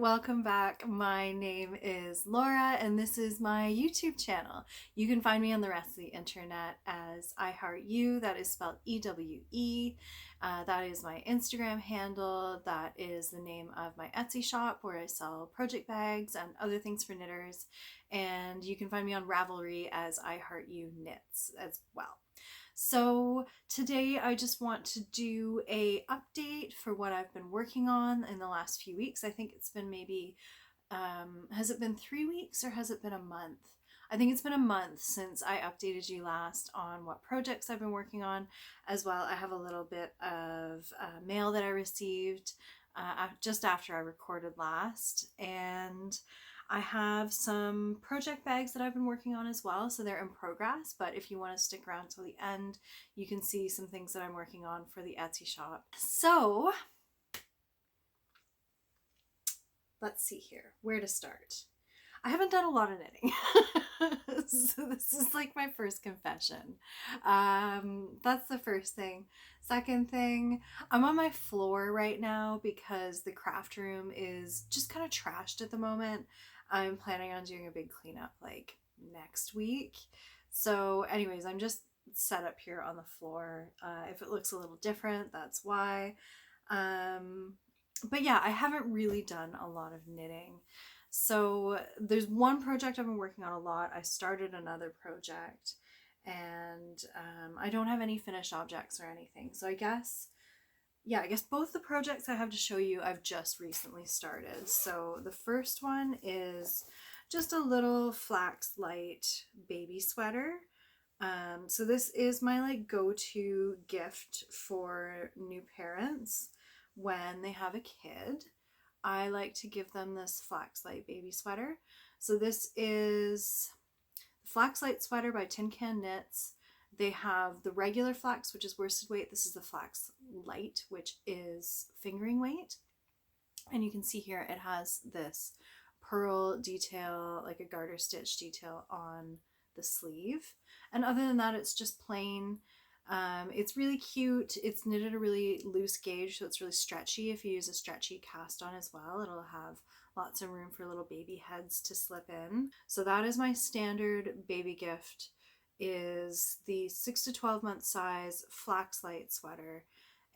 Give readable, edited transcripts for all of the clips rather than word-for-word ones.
welcome back. My name is Laura and this is my YouTube channel. You can find me on the rest of the internet as I Heart You, that is spelled E-W-E. That is my Instagram handle. That is the name of my Etsy shop where I sell project bags and other things for knitters. And you can find me on Ravelry as I Heart You Knits as well. So today I just want to do a update for what I've been working on in the last few weeks. I think it's been maybe, has it been 3 weeks or has it been a month? I think it's been a month since I updated you last on what projects I've been working on. As well, I have a little bit of mail that I received just after I recorded last, and I have some project bags that I've been working on as well, so they're in progress, but if you want to stick around till the end, you can see some things that I'm working on for the Etsy shop. So let's see here, where to start. I haven't done a lot of knitting, so this is like my first confession. That's the first thing. Second thing, I'm on my floor right now because the craft room is just kind of trashed at the moment. I'm planning on doing a big cleanup like next week. So anyways, I'm just set up here on the floor. If it looks a little different, that's why. But yeah, I haven't really done a lot of knitting. So there's one project I've been working on a lot. I started another project and I don't have any finished objects or anything. So I guess both the projects I have to show you I've just recently started. So the first one is just a little Flax Light baby sweater. So this is my like go-to gift for new parents when they have a kid. I like to give them this Flax Light baby sweater. So this is Flax Light sweater by Tin Can Knits. They have the regular flax, which is worsted weight. This is the Flax Light, which is fingering weight. And you can see here it has this pearl detail, like a garter stitch detail on the sleeve. And other than that, it's just plain. It's really cute. It's knitted a really loose gauge, so it's really stretchy. If you use a stretchy cast on as well, it'll have lots of room for little baby heads to slip in. So that is my standard baby gift, is the 6 to 12 month size Flax Light sweater.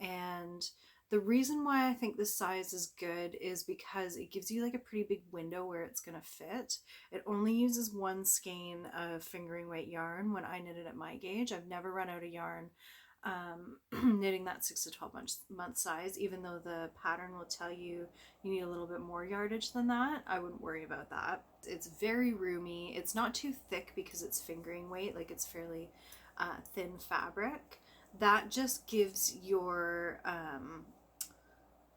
And the reason why I think this size is good is because it gives you like a pretty big window where it's gonna fit. It only uses one skein of fingering weight yarn when I knit it at my gauge. I've never run out of yarn knitting that 6 to 12 month size, even though the pattern will tell you you need a little bit more yardage than that. I wouldn't worry about that. It's very roomy. It's not too thick because it's fingering weight, like it's fairly thin fabric. That just gives your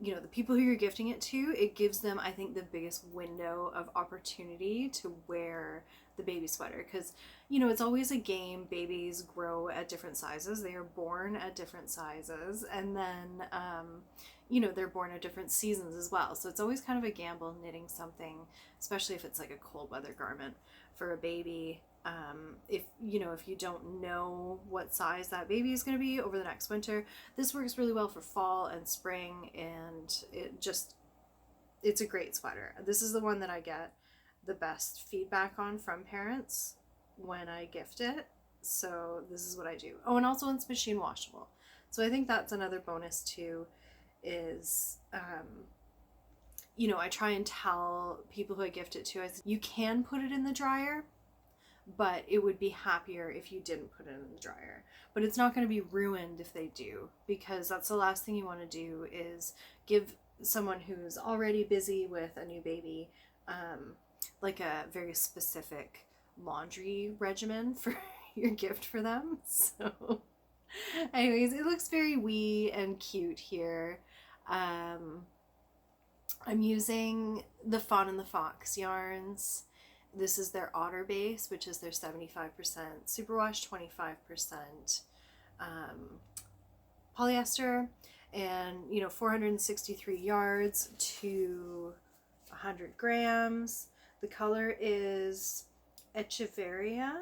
the people who you're gifting it to, it gives them, I think, the biggest window of opportunity to wear the baby sweater, because it's always a game. Babies grow at different sizes. They are born at different sizes, and then they're born at different seasons as well. So it's always kind of a gamble knitting something, especially if it's like a cold weather garment for a baby. If you don't know what size that baby is going to be over the next winter, this works really well for fall and spring, and it's a great sweater. This is the one that I get the best feedback on from parents when I gift it. So this is what I do. Oh, and also it's machine washable. So I think that's another bonus too, is I try and tell people who I gift it to, I say, you can put it in the dryer, but it would be happier if you didn't put it in the dryer. But it's not going to be ruined if they do, because that's the last thing you want to do, is give someone who's already busy with a new baby like a very specific laundry regimen for your gift for them. So anyways, it looks very wee and cute here. I'm using the Fawn and the Fox yarns. This is their Otter base, which is their 75% superwash, 25% polyester, and 463 yards to 100 grams. The color is Echeverria.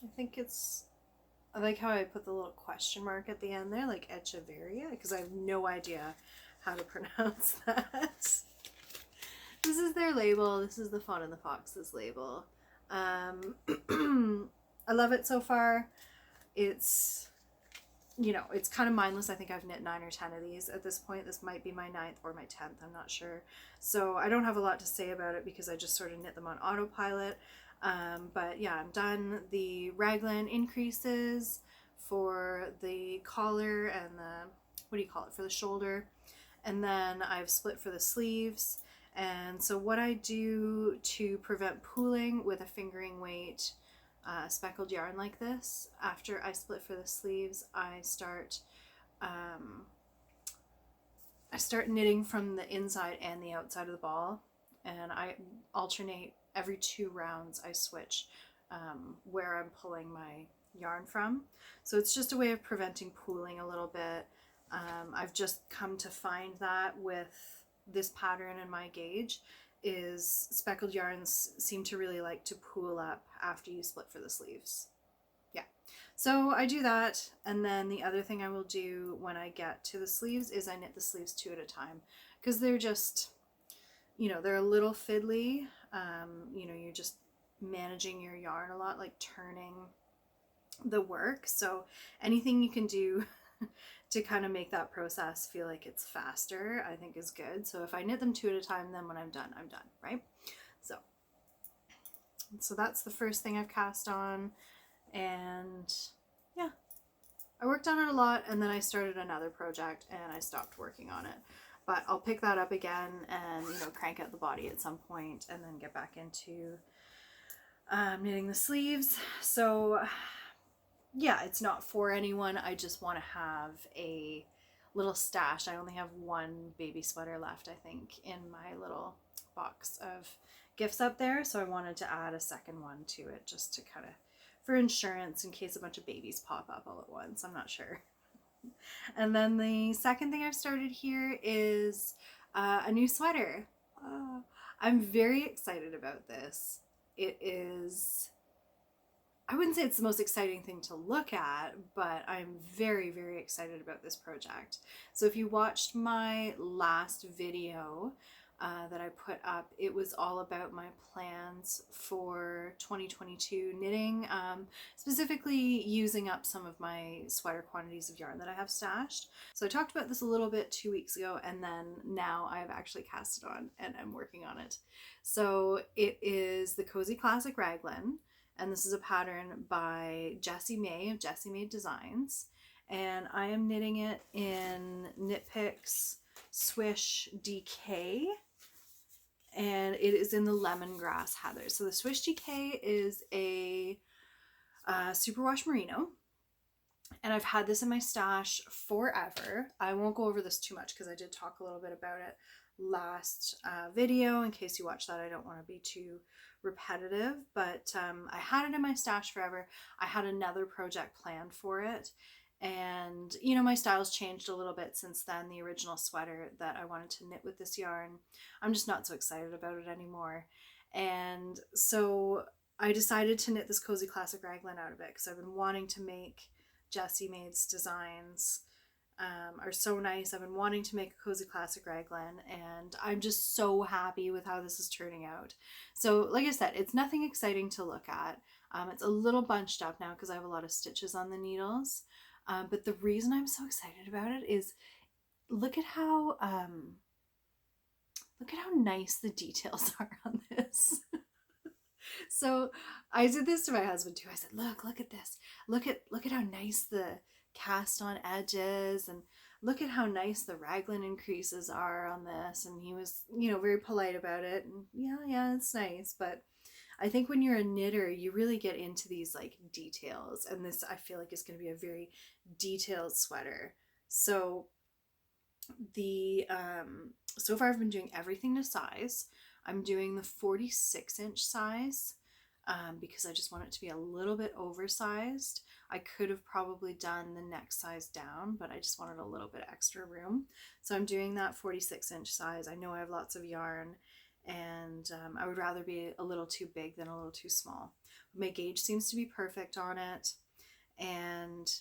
I like how I put the little question mark at the end there, like Echeverria, because I have no idea how to pronounce that. their label. This is the Fawn and the Fox's label. I love it so far. It's, you know, it's kind of mindless. I think I've knit 9 or 10 of these at this point. This might be my 9th or my 10th, I'm not sure. So I don't have a lot to say about it because I just sort of knit them on autopilot. But yeah, I'm done. The raglan increases for the collar and the, what do you call it, for the shoulder. And then I've split for the sleeves. And so what I do to prevent pooling with a fingering weight speckled yarn like this, after I split for the sleeves, I start knitting from the inside and the outside of the ball, and I alternate every 2 rounds. I switch where I'm pulling my yarn from. So it's just a way of preventing pooling a little bit. I've just come to find that with this pattern and my gauge is speckled yarns seem to really like to pool up after you split for the sleeves. Yeah, so I do that, and then the other thing I will do when I get to the sleeves is I knit the sleeves 2 at a time, because they're just, you know, they're a little fiddly. You know, you're just managing your yarn a lot, like turning the work. So anything you can do to kind of make that process feel like it's faster, I think is good. So if I knit them 2 at a time, then when I'm done, right? So that's the first thing I've cast on, and yeah, I worked on it a lot, and then I started another project and I stopped working on it. But I'll pick that up again and, you know, crank out the body at some point and then get back into knitting the sleeves. So yeah, it's not for anyone. I just want to have a little stash. I only have 1 baby sweater left, I think, in my little box of gifts up there. So I wanted to add a second one to it just to kind of, for insurance, in case a bunch of babies pop up all at once. I'm not sure. And then the second thing I've started here is a new sweater. I'm very excited about this. It is, I wouldn't say it's the most exciting thing to look at, but I'm very, very excited about this project. So if you watched my last video that I put up, it was all about my plans for 2022 knitting, specifically using up some of my sweater quantities of yarn that I have stashed. So I talked about this a little bit 2 weeks ago, and then now I've actually cast it on and I'm working on it. So it is the Cozy Classic Raglan, and this is a pattern by Jessie Mae of Jessie Mae Designs, and I am knitting it in Knit Picks Swish DK, and it is in the Lemongrass Heather. So the Swish DK is a superwash merino, and I've had this in my stash forever. I won't go over this too much because I did talk a little bit about it last video. In case you watch that, I don't want to be too repetitive, but I had it in my stash forever. I had another project planned for it, and you know, my style's changed a little bit since then. The original sweater that I wanted to knit with this yarn, I'm just not so excited about it anymore, and so I decided to knit this Cozy Classic Raglan out of it because I've been wanting to make Jessie Mae's designs. Are so nice. I've been wanting to make a Cozy Classic Raglan, and I'm just so happy with how this is turning out. So like I said, it's nothing exciting to look at. It's a little bunched up now because I have a lot of stitches on the needles, but the reason I'm so excited about it is look at how nice the details are on this. So I did this to my husband too. I said, look at this. Look at how nice the cast on edges, and look at how nice the raglan increases are on this. And he was, you know, very polite about it, and yeah, it's nice. But I think when you're a knitter, you really get into these like details, and this I feel like is going to be a very detailed sweater. So the so far I've been doing everything to size. I'm doing the 46-inch size because I just want it to be a little bit oversized. I could have probably done the next size down, but I just wanted a little bit extra room. So I'm doing that 46-inch size. I know I have lots of yarn, and I would rather be a little too big than a little too small. My gauge seems to be perfect on it, and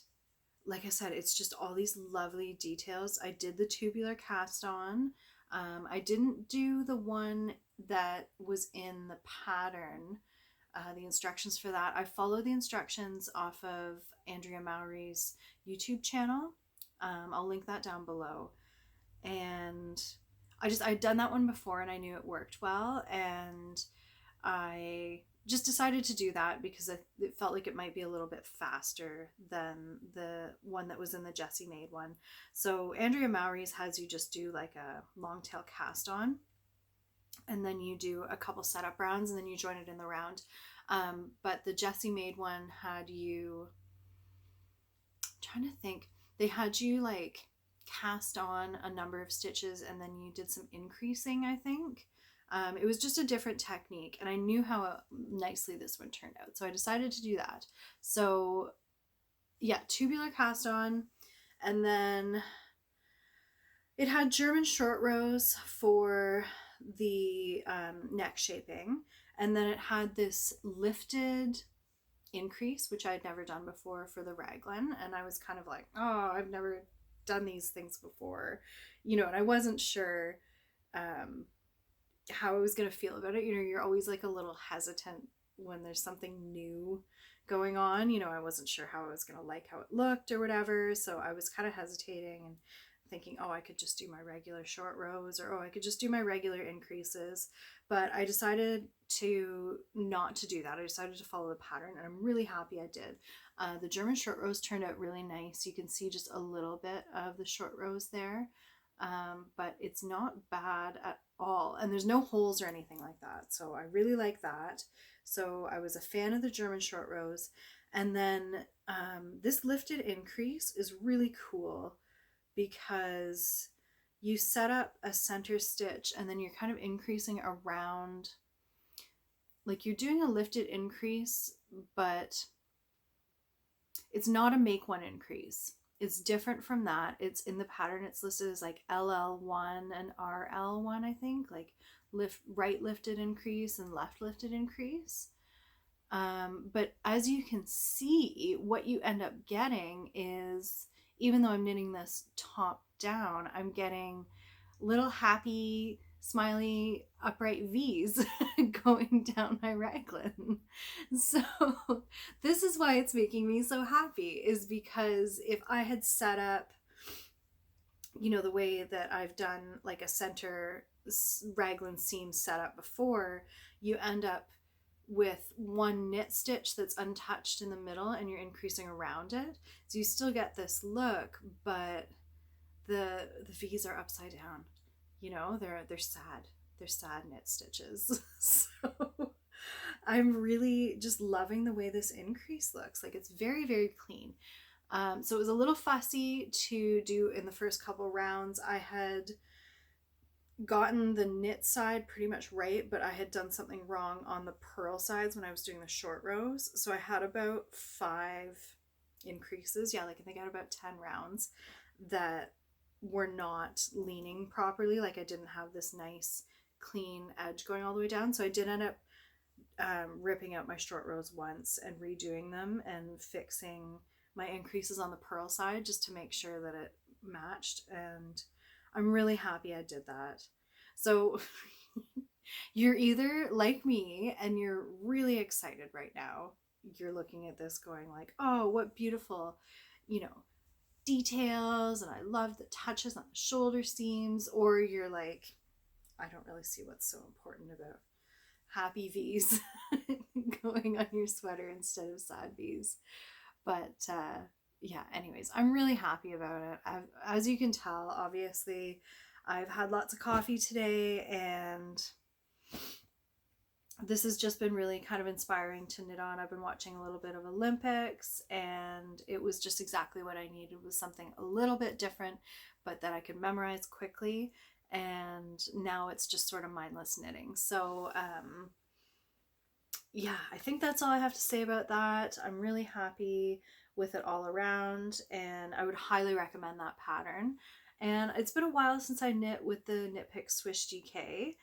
like I said, it's just all these lovely details. I did the tubular cast on I didn't do the one that was in the pattern, the instructions for that. I follow the instructions off of Andrea Mowry's YouTube channel. I'll link that down below. And I'd done that one before and I knew it worked well. And I just decided to do that because it felt like it might be a little bit faster than the one that was in the Jessie Mae one. So Andrea Mowry's has you just do like a long tail cast on, and then you do a couple setup rounds and then you join it in the round. But the Jessie Mae one had you, I'm trying to think, they had you like cast on a number of stitches and then you did some increasing, I think. It was just a different technique, and I knew how nicely this one turned out, so I decided to do that. So yeah, tubular cast on, and then it had German short rows for the neck shaping, and then it had this lifted increase, which I had never done before for the raglan, and I was kind of like, oh, I've never done these things before, and I wasn't sure how I was going to feel about it. You're always like a little hesitant when there's something new going on. I wasn't sure how I was going to like how it looked or whatever. So I was kind of hesitating and thinking, oh, I could just do my regular short rows, or, oh, I could just do my regular increases. But I decided not to do that. I decided to follow the pattern, and I'm really happy I did. The German short rows turned out really nice. You can see just a little bit of the short rows there. But it's not bad at all, and there's no holes or anything like that, so I really like that. So I was a fan of the German short rows. And then this lifted increase is really cool because you set up a center stitch and then you're kind of increasing around, like you're doing a lifted increase, but it's not a make one increase. It's different from that. It's in the pattern, it's listed as like LL1 and RL1, I think, like right lifted increase and left lifted increase. But as you can see, what you end up getting is, even though I'm knitting this top down, I'm getting little happy, smiley, upright V's going down my raglan. So this is why it's making me so happy, is because if I had set up, the way that I've done like a center raglan seam setup before, you end up with one knit stitch that's untouched in the middle and you're increasing around it. So you still get this look, but the V's are upside down. They're sad. They're sad knit stitches. So I'm really just loving the way this increase looks. Like, it's very, very clean. So it was a little fussy to do in the first couple rounds. I had gotten the knit side pretty much right, but I had done something wrong on the purl sides when I was doing the short rows. So I had about 5 increases. Yeah, like I think I had about 10 rounds that were not leaning properly. Like, I didn't have this nice clean edge going all the way down. So I did end up ripping out my short rows once and redoing them and fixing my increases on the purl side just to make sure that it matched, and I'm really happy I did that. So you're either like me and you're really excited right now. You're looking at this going like, oh, what beautiful, details, and I love the touches on the shoulder seams. Or you're like, I don't really see what's so important about happy V's going on your sweater instead of sad V's. But yeah, anyways, I'm really happy about it. As you can tell, obviously, I've had lots of coffee today, and this has just been really kind of inspiring to knit on. I've been watching a little bit of Olympics, and it was just exactly what I needed, was something a little bit different, but that I could memorize quickly. And now it's just sort of mindless knitting. So yeah, I think that's all I have to say about that. I'm really happy with it all around, and I would highly recommend that pattern. And it's been a while since I knit with the Knit Pick Swish DK,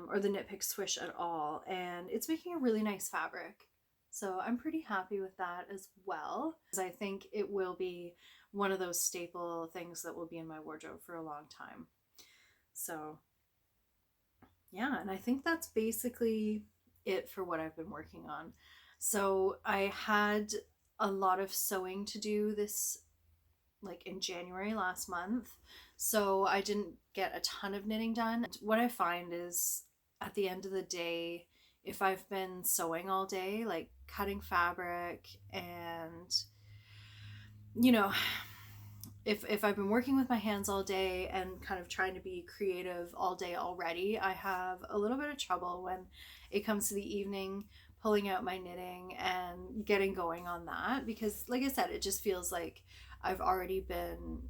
or the Knit Pick Swish at all, and it's making a really nice fabric. So I'm pretty happy with that as well, because I think it will be one of those staple things that will be in my wardrobe for a long time. So yeah, and I think that's basically it for what I've been working on. So I had a lot of sewing to do this, like in January last month. So I didn't get a ton of knitting done. What I find is at the end of the day, if I've been sewing all day, like cutting fabric and, you know, if I've been working with my hands all day and kind of trying to be creative all day already, I have a little bit of trouble when it comes to the evening pulling out my knitting and getting going on that, because like I said, it just feels like I've already been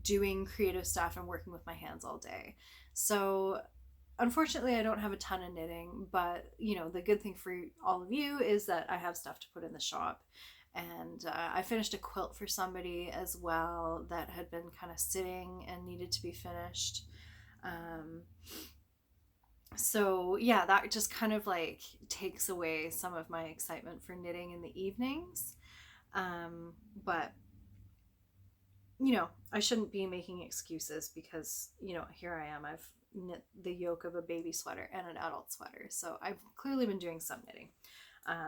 doing creative stuff and working with my hands all day. So unfortunately, I don't have a ton of knitting, but you know, the good thing for all of you is that I have stuff to put in the shop. And I finished a quilt for somebody as well that had been kind of sitting and needed to be finished. Um, so yeah, that just kind of like takes away some of my excitement for knitting in the evenings. But you know, I shouldn't be making excuses because, you know, here I am. I've knit the yoke of a baby sweater and an adult sweater. So I've clearly been doing some knitting.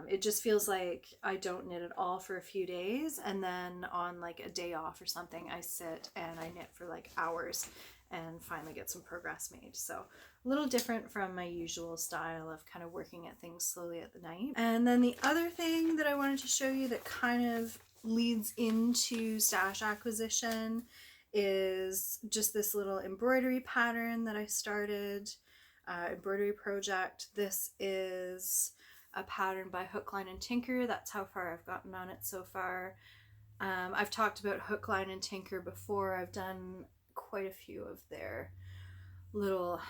It just feels like I don't knit at all for a few days, and then on like a day off or something, I sit and I knit for like hours and finally get some progress made. So a little different from my usual style of kind of working at things slowly at the night. And then the other thing that I wanted to show you that kind of leads into stash acquisition is just this little embroidery pattern that I started, embroidery project. This is a pattern by Hook, Line, and Tinker. That's how far I've gotten on it so far. I've talked about Hook, Line, and Tinker before. I've done quite a few of their little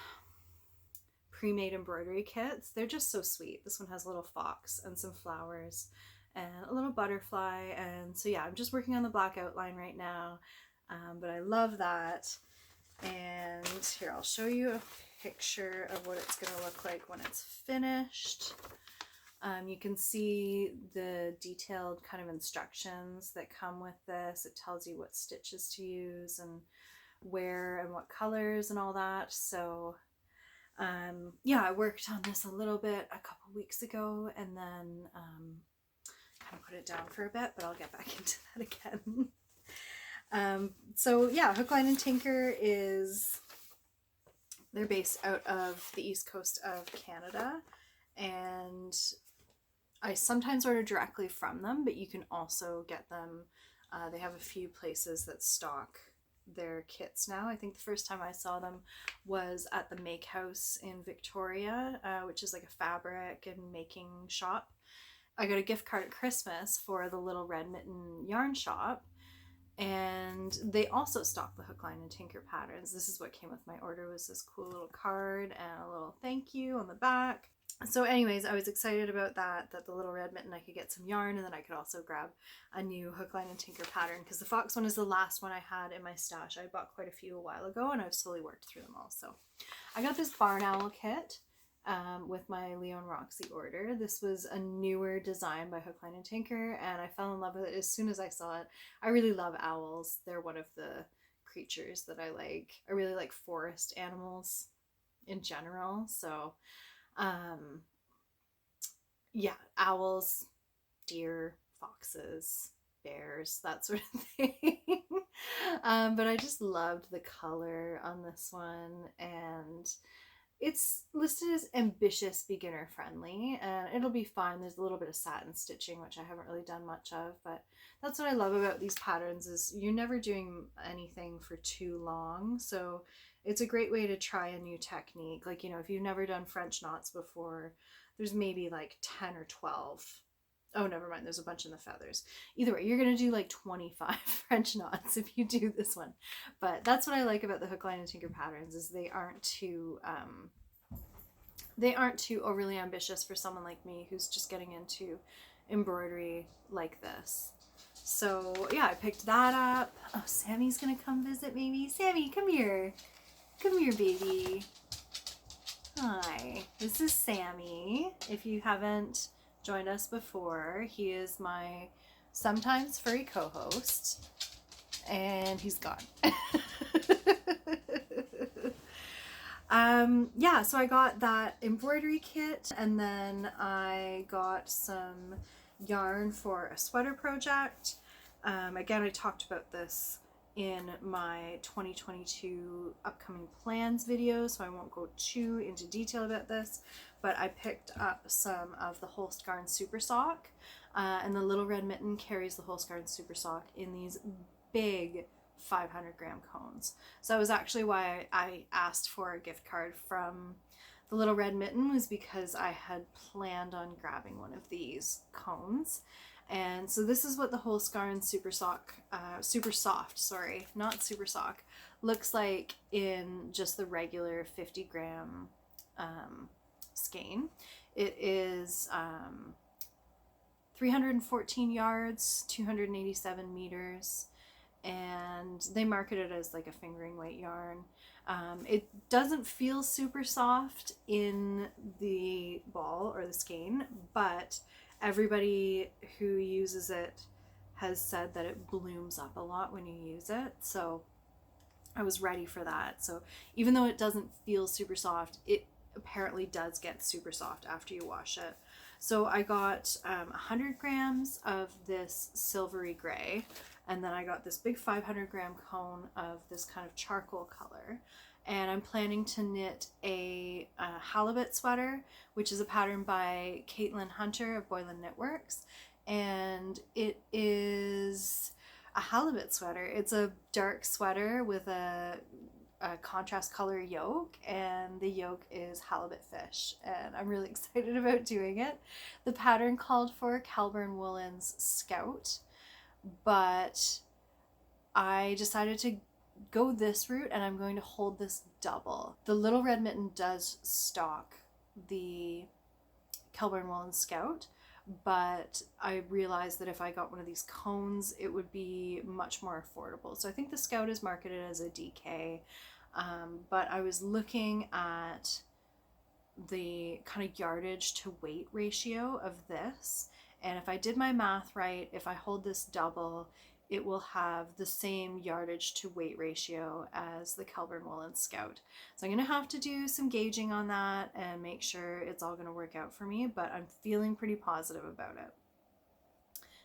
pre-made embroidery kits. They're just so sweet. This one has a little fox and some flowers and a little butterfly. And so yeah, I'm just working on the black outline right now, but I love that. And here, I'll show you a picture of what it's going to look like when it's finished. You can see the detailed kind of instructions that come with this. It tells you what stitches to use and where and what colors and all that. So yeah, I worked on this a little bit a couple weeks ago and then kind of put it down for a bit, but I'll get back into that again. So yeah, Hook, Line, and Tinker they're based out of the east coast of Canada, and I sometimes order directly from them, but you can also get them. They have a few places that stock their kits now. I think the first time I saw them was at the Make House in Victoria, which is like a fabric and making shop. I got a gift card at Christmas for the Little Red Mitten yarn shop, and they also stock the Hook, Line, and Tinker patterns. This is what came with my order, was this cool little card and a little thank you on the back. So anyways, I was excited about that the Little Red Mitten, I could get some yarn, and then I could also grab a new Hook, Line, and Tinker pattern, because the fox one is the last one I had in my stash. I bought quite a few a while ago, and I've slowly worked through them all. So I got this barn owl kit with my Leon Roxy order. This was a newer design by Hook, Line, and Tinker, and I fell in love with it as soon as I saw it. I really love owls. They're one of the creatures that I like. I really like forest animals in general. So yeah, owls, deer, foxes, bears, that sort of thing. But I just loved the color on this one, and it's listed as ambitious, beginner friendly, and it'll be fine. There's a little bit of satin stitching, which I haven't really done much of, but that's what I love about these patterns, is you're never doing anything for too long. So it's a great way to try a new technique. Like, you know, if you've never done French knots before, there's maybe like 10 or 12. Oh, never mind. There's a bunch in the feathers. Either way, you're going to do like 25 French knots if you do this one. But that's what I like about the Hook, Line, and Tinker patterns, is they aren't too overly ambitious for someone like me who's just getting into embroidery like this. So yeah, I picked that up. Oh, Sammy's going to come visit maybe. Sammy, come here. Come here, baby. Hi, this is Sammy. If you haven't joined us before, he is my sometimes furry co-host, and he's gone. Yeah, so I got that embroidery kit, and then I got some yarn for a sweater project. Again, I talked about this in my 2022 upcoming plans video, so I won't go too into detail about this, but I picked up some of the Holst Garn Super Sock, and the Little Red Mitten carries the Holst Garn Super Sock in these big 500-gram cones. So that was actually why I asked for a gift card from the Little Red Mitten, was because I had planned on grabbing one of these cones. And so this is what the Holst Garn Super Sock, Super Soft, sorry, not Super Sock, looks like in just the regular 50-gram skein. It is 314 yards, 287 meters, and they market it as like a fingering weight yarn. It doesn't feel super soft in the ball or the skein, but everybody who uses it has said that it blooms up a lot when you use it. So I was ready for that. So even though it doesn't feel super soft, it apparently does get super soft after you wash it. So I got 100 grams of this silvery gray, and then I got this big 500-gram cone of this kind of charcoal color. And I'm planning to knit a Halibut Sweater, which is a pattern by Caitlin Hunter of Boylan Knitworks. And it is a halibut sweater. It's a dark sweater with a contrast color yoke, and the yoke is halibut fish, and I'm really excited about doing it. The pattern called for Kelburn Woolen's Scout, but I decided to go this route, and I'm going to hold this double. The Little Red Mitten does stock the Kelburn Woolen Scout, but I realized that if I got one of these cones, it would be much more affordable. So I think the Scout is marketed as a DK, but I was looking at the kind of yardage to weight ratio of this, and if I did my math right, if I hold this double, it will have the same yardage to weight ratio as the Kelburn Woolen Scout. So I'm going to have to do some gauging on that and make sure it's all going to work out for me, but I'm feeling pretty positive about it.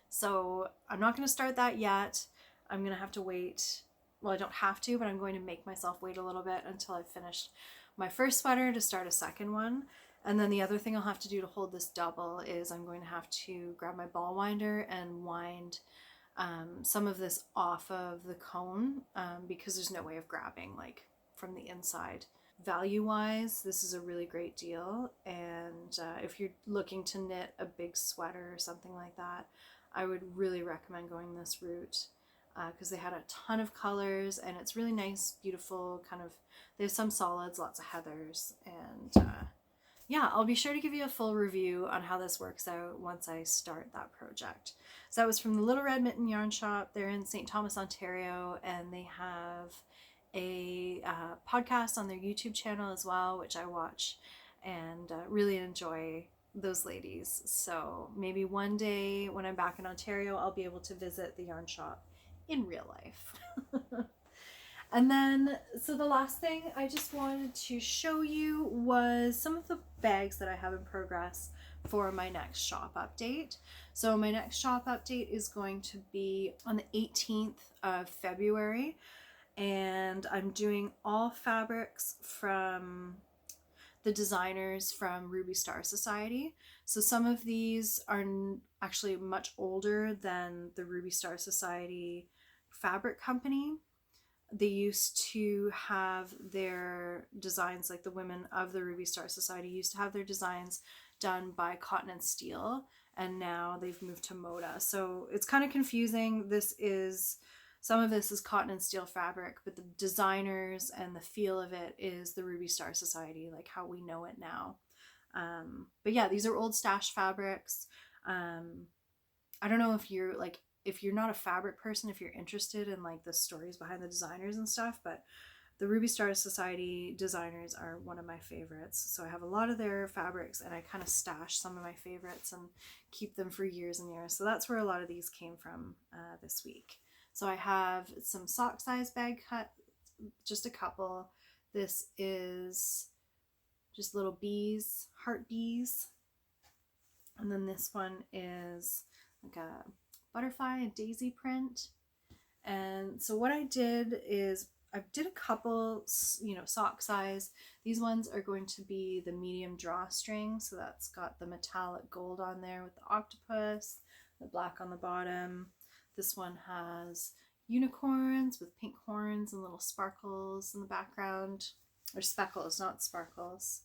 So I'm not going to start that yet. I'm going to have to wait. Well, I don't have to, but I'm going to make myself wait a little bit until I've finished my first sweater to start a second one. And then the other thing I'll have to do to hold this double is I'm going to have to grab my ball winder and wind some of this off of the cone, because there's no way of grabbing like from the inside. Value wise, this is a really great deal, and if you're looking to knit a big sweater or something like that, I would really recommend going this route, because they had a ton of colors, and it's really nice, beautiful, kind of, there's some solids, lots of heathers, and yeah, I'll be sure to give you a full review on how this works out once I start that project. So that was from the Little Red Mitten Yarn Shop. They're in St. Thomas, Ontario, and they have a podcast on their YouTube channel as well, which I watch and really enjoy those ladies. So maybe one day when I'm back in Ontario, I'll be able to visit the yarn shop in real life. And then, so the last thing I just wanted to show you was some of the bags that I have in progress for my next shop update. So my next shop update is going to be on the 18th of February, and I'm doing all fabrics from the designers from Ruby Star Society. So some of these are actually much older than the Ruby Star Society fabric company. They used to have their designs, like the women of the Ruby Star Society used to have their designs done by Cotton and Steel, and now they've moved to Moda. So it's kind of confusing. Some of this is Cotton and Steel fabric, but the designers and the feel of it is the Ruby Star Society, like how we know it now. But yeah, these are old stash fabrics. I don't know if you're not a fabric person, if you're interested in like the stories behind the designers and stuff, but the Ruby Star Society designers are one of my favorites. So I have a lot of their fabrics, and I kind of stash some of my favorites and keep them for years and years. So that's where a lot of these came from this week. So I have some sock size bag cut, just a couple. This is just little bees, heart bees. And then this one is like a butterfly, a daisy print. And so what I did is I did a couple, sock size. These ones are going to be the medium drawstring. So that's got the metallic gold on there with the octopus, the black on the bottom. This one has unicorns with pink horns and little sparkles in the background, or speckles, not sparkles,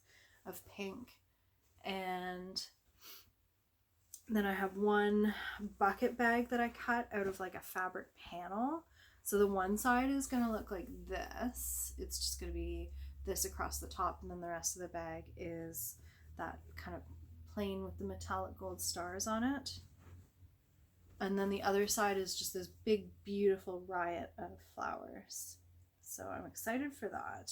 of pink. And then I have one bucket bag that I cut out of like a fabric panel. So the one side is going to look like this. It's just going to be this across the top, and then the rest of the bag is that kind of plain with the metallic gold stars on it. And then the other side is just this big, beautiful riot of flowers. So I'm excited for that.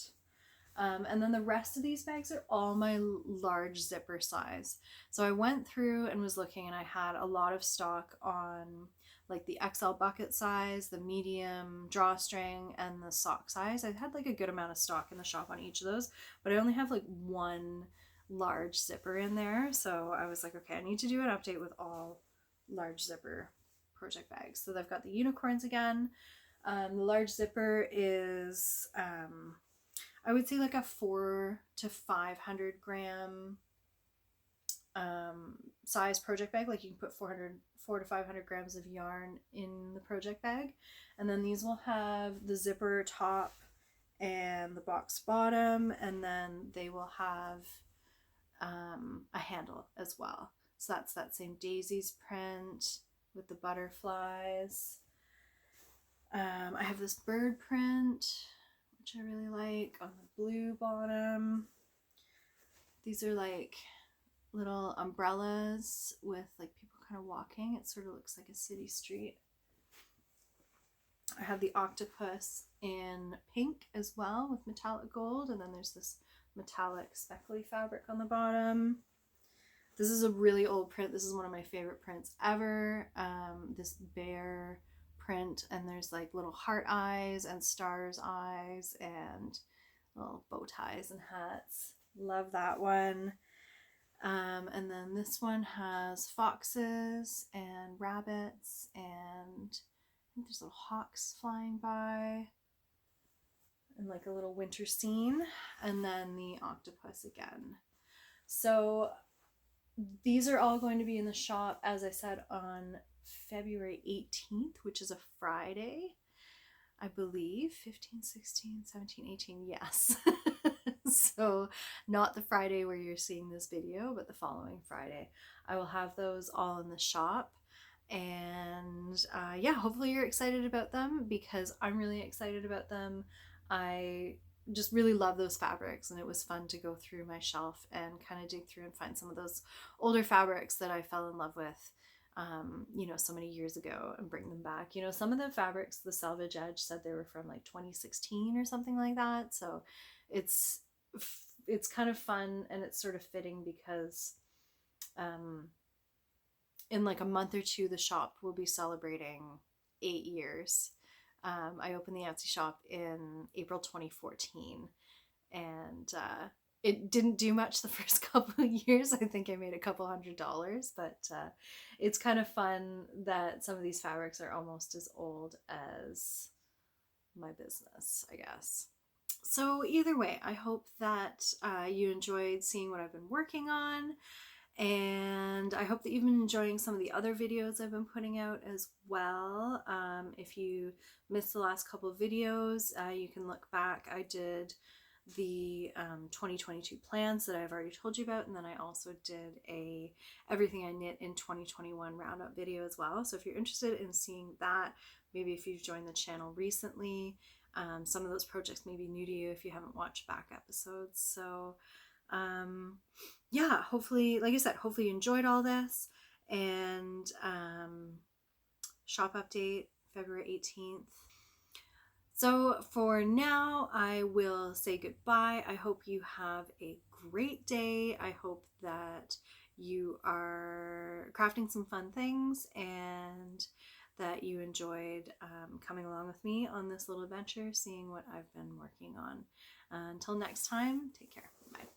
And then the rest of these bags are all my large zipper size. So I went through and was looking, and I had a lot of stock on like the XL bucket size, the medium drawstring, and the sock size. I had like a good amount of stock in the shop on each of those, but I only have like one large zipper in there. So I was like, okay, I need to do an update with all large zipper project bags. So they've got the unicorns again. The large zipper is I would say like a 400 to 500 gram size project bag. Like you can put 400 to 500 grams of yarn in the project bag. And then these will have the zipper top and the box bottom, and then they will have a handle as well. So that's that same daisies print with the butterflies. I have this bird print, which I really like, on the blue bottom. These are like little umbrellas with like people kind of walking. It sort of looks like a city street. I have the octopus in pink as well with metallic gold, and then there's this metallic speckly fabric on the bottom. This is a really old print. This is one of my favorite prints ever. This bear print, and there's like little heart eyes and stars eyes and little bow ties and hats. Love that one. And then this one has foxes and rabbits, and I think there's little hawks flying by, and like a little winter scene, and then the octopus again. So these are all going to be in the shop, as I said, on February 18th, which is a Friday, I believe. 15, 16, 17, 18, yes. So not the Friday where you're seeing this video, but the following Friday. I will have those all in the shop. And yeah, hopefully you're excited about them, because I'm really excited about them. I just really love those fabrics, and it was fun to go through my shelf and kind of dig through and find some of those older fabrics that I fell in love with so many years ago, and bring them back. Some of the fabrics, the Selvage Edge said they were from like 2016 or something like that. So it's kind of fun, and it's sort of fitting because in like a month or two, the shop will be celebrating 8 years. I opened the Etsy shop in April 2014, and it didn't do much the first couple of years. I think I made a couple $100, but it's kind of fun that some of these fabrics are almost as old as my business, I guess. So either way, I hope that you enjoyed seeing what I've been working on. And I hope that you've been enjoying some of the other videos I've been putting out as well. If you missed the last couple of videos, you can look back. I did the 2022 plans that I've already told you about, and then I also did a everything I knit in 2021 roundup video as well. So if you're interested in seeing that, maybe if you've joined the channel recently, some of those projects may be new to you if you haven't watched back episodes. So yeah, hopefully, like I said, hopefully you enjoyed all this. And shop update February 18th. So for now, I will say goodbye. I hope you have a great day. I hope that you are crafting some fun things, and that you enjoyed coming along with me on this little adventure, seeing what I've been working on. Until next time, take care. Bye.